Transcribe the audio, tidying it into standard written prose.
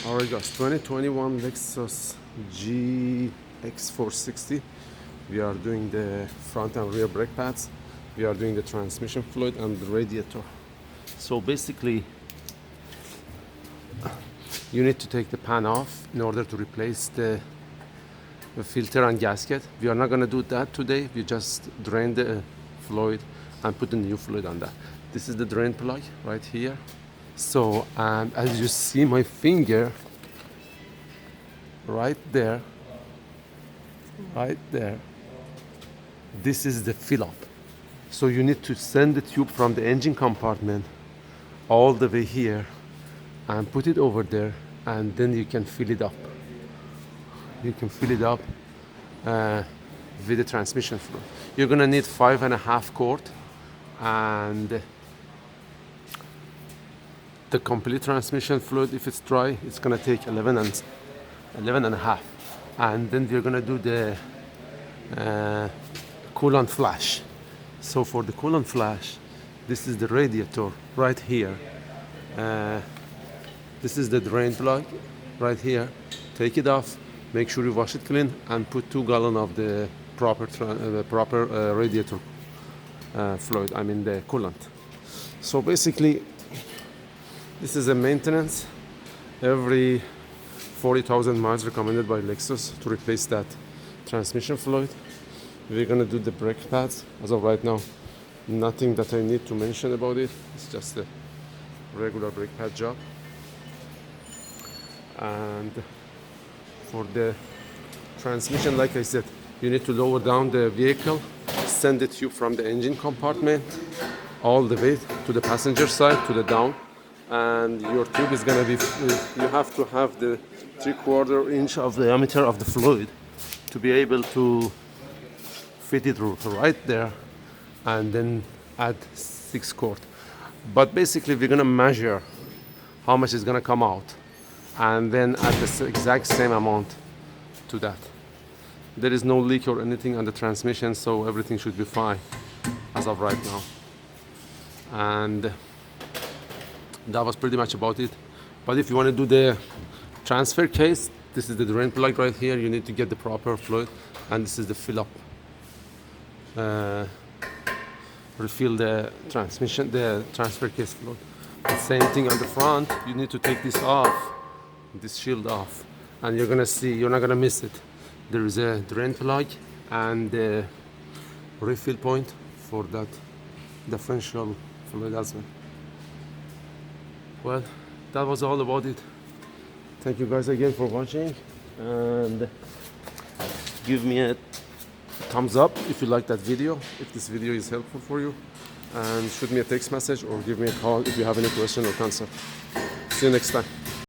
Alright guys, 2021 Lexus GX460. We are doing the front and rear brake pads. We are doing the transmission fluid and the radiator. So basically, you need to take the pan off in order to replace the filter and gasket. We are not going to do that today. We just drain the fluid and put the new fluid on that. This is the drain plug right here. So as you see my finger right there, this is the fill up. So you need to send the tube from the engine compartment all the way here and put it over there, and then you can fill it up. You can fill it up with the transmission fluid. You're gonna need 5.5 quart, and the complete transmission fluid, if it's dry, it's gonna take 11.5, and then we're gonna do the coolant flash. So for the coolant flash, this is the radiator right here. This is the drain plug right here. Take it off, make sure you wash it clean, and put 2 gallons of the proper radiator fluid, I mean the coolant. So basically, this is a maintenance every 40,000 miles recommended by Lexus to replace that transmission fluid. We're gonna do the brake pads. As of right now, nothing that I need to mention about it. It's just a regular brake pad job. And for the transmission, like I said, you need to lower down the vehicle, send the tube from the engine compartment all the way to the passenger side, to the down. And your tube is gonna be, you have to have the 3/4 inch of diameter of the fluid to be able to fit it right there, and then add 6 quart. But basically, we're gonna measure how much is gonna come out, and then add the exact same amount to that. There is no leak or anything on the transmission, so everything should be fine as of right now. And that was pretty much about it. But if you want to do the transfer case, this is the drain plug right here. You need to get the proper fluid, and this is the fill up. Refill the transmission, the transfer case fluid. The same thing on the front. You need to take this off, this shield off, and you're gonna see, you're not gonna miss it. There is a drain plug and the refill point for that differential fluid as well. Well, that was all about it. Thank you guys again for watching, and give me a thumbs up if you like that video, if this video is helpful for you, and shoot me a text message or give me a call if you have any question or concern. See you next time.